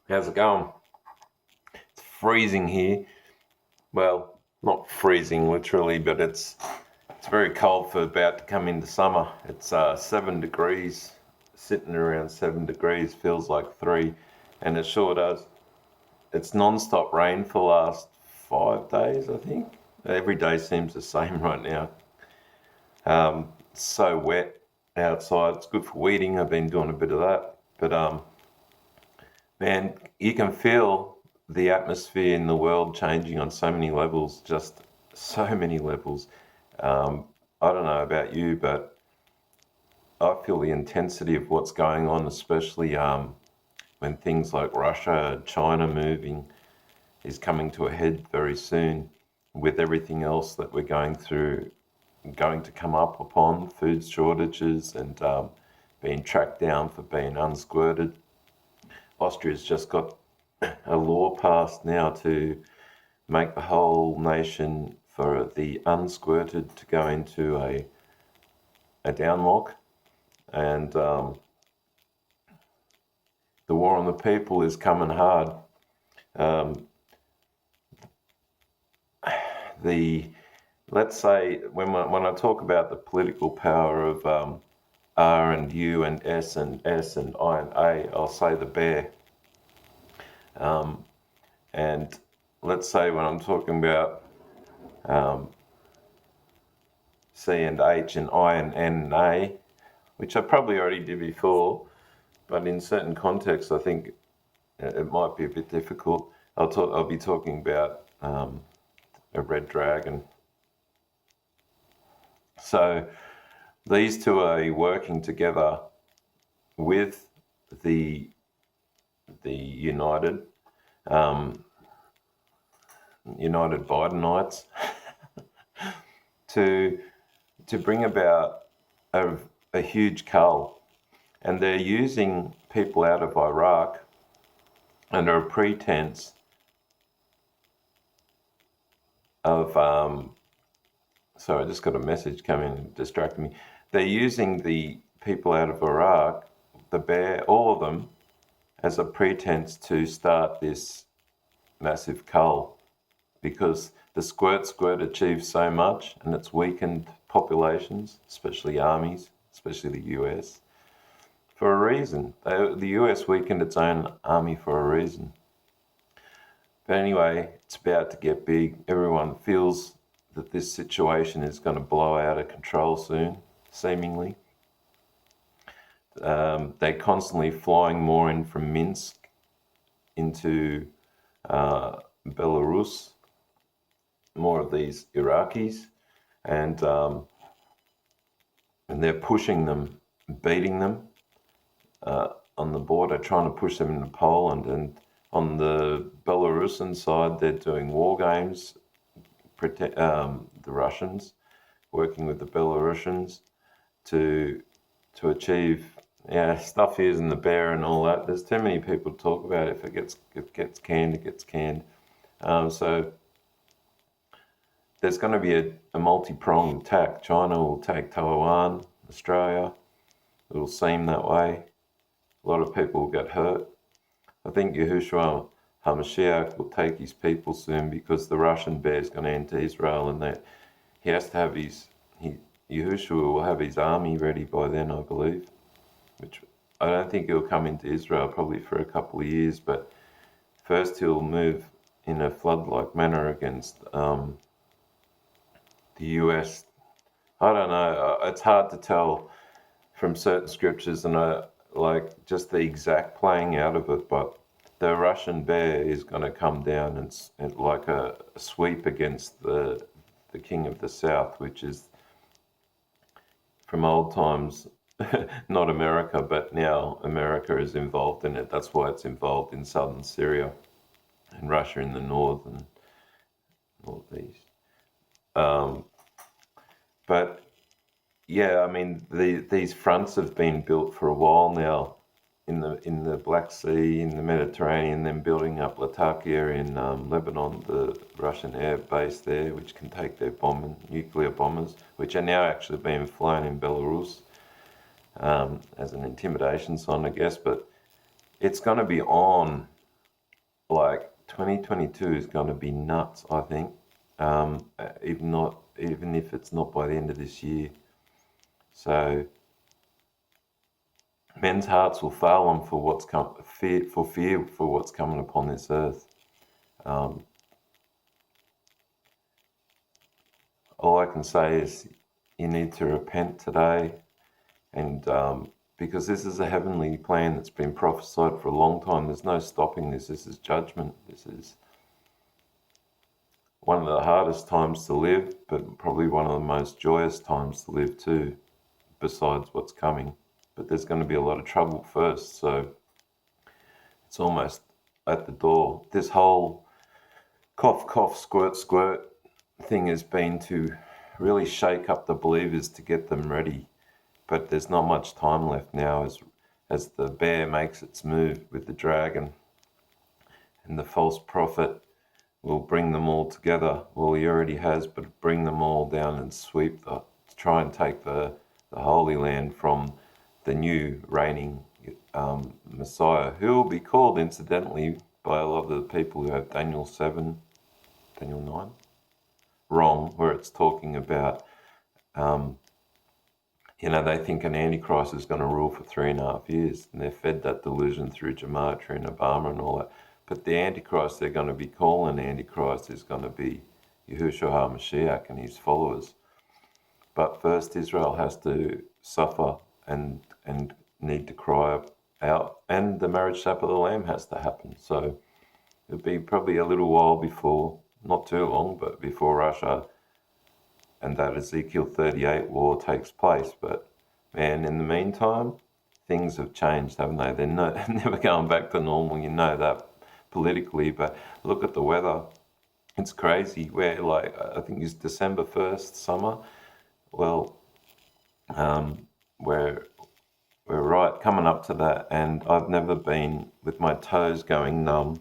How's it going? It's freezing here. Well, not freezing literally, but it's very cold for about to come into summer. It's 7 degrees, sitting around 7 degrees, feels like three, and it sure does. It's non-stop rain for the last 5 days, I think. Every day seems the same right now. It's so wet outside. It's good for weeding. I've been doing a bit of that, but man, you can feel the atmosphere in the world changing on so many levels, just so many levels. I don't know about you, but I feel the intensity of what's going on, especially when things like Russia, China moving is coming to a head very soon with everything else that we're going through, going to come up upon food shortages and being tracked down for being unsquirted. Austria's just got a law passed now to make the whole nation for the unsquirted to go into a downlock. And the war on the people is coming hard. The Let's say when I talk about the political power of R and U and S and I and A, I'll say the bear. And let's say when I'm talking about C and H and I and N and A, which I probably already did before, but in certain contexts I think it might be a bit difficult. I'll be talking about a red dragon. So these two are working together with the United Bidenites to bring about a huge cull, and they're using people out of Iraq under a pretense of sorry, I just got a message coming and distracted me. They're using the people out of Iraq, the bear, all of them, as a pretense to start this massive cull, because the squirt achieves so much and it's weakened populations, especially armies, especially the US, for a reason. The US weakened its own army for a reason. But anyway, it's about to get big. Everyone feels that this situation is going to blow out of control soon, seemingly. They're constantly flying more in from Minsk into Belarus, more of these Iraqis, and they're pushing them, beating them on the border, trying to push them into Poland. And on the Belarusian side, they're doing war games, the Russians working with the Belarusians to achieve stuff here's in the bear and all that. There's too many people to talk about it. If it gets canned, it gets canned. So there's going to be a multi-pronged attack. China will take Taiwan, Australia. It'll seem that way. A lot of people will get hurt. I think Yahushua HaMashiach will take his people soon, because the Russian bear is going to enter Israel, and he has to have Yahushua will have his army ready by then, I believe. Which I don't think he'll come into Israel probably for a couple of years, but first he'll move in a flood-like manner against the US. I don't know. It's hard to tell from certain scriptures and like just the exact playing out of it, but the Russian bear is going to come down and like a sweep against the king of the south, which is from old times not America, but now America is involved in it. That's why it's involved in southern Syria and Russia in the north and northeast. But yeah, I mean, these fronts have been built for a while now in the Black Sea, in the Mediterranean, then building up Latakia in Lebanon, the Russian air base there, which can take their nuclear bombers, which are now actually being flown in Belarus as an intimidation sign, I guess. But it's going to be on like 2022 is going to be nuts, I think. Even if it's not by the end of this year. So men's hearts will fail them for fear for what's coming upon this earth. All I can say is you need to repent today, and because this is a heavenly plan that's been prophesied for a long time. There's no stopping this. This is judgment. This is one of the hardest times to live, but probably one of the most joyous times to live too, besides what's coming. But there's going to be a lot of trouble first, so it's almost at the door. This whole cough, cough, squirt, squirt thing has been to really shake up the believers to get them ready. But there's not much time left now as the bear makes its move with the dragon, and the false prophet will bring them all together. Well, he already has, but bring them all down and try and take the Holy Land from the new reigning Messiah, who will be called, incidentally, by a lot of the people who have Daniel 7, Daniel 9, wrong, where it's talking about, they think an Antichrist is going to rule for 3.5 years, and they're fed that delusion through Gematria and Obama and all that. But the Antichrist they're going to be calling Antichrist is going to be Yahushua HaMashiach and his followers. But first, Israel has to suffer and need to cry out, and the marriage supper of the Lamb has to happen. So it'll be probably a little while before, not too long, but before Russia and that Ezekiel 38 war takes place. But man, in the meantime, things have changed, haven't they? They're never going back to normal, you know that politically. But look at the weather. It's crazy. Where, like, I think it's December 1st, summer. Well, we're right coming up to that, and I've never been with my toes going numb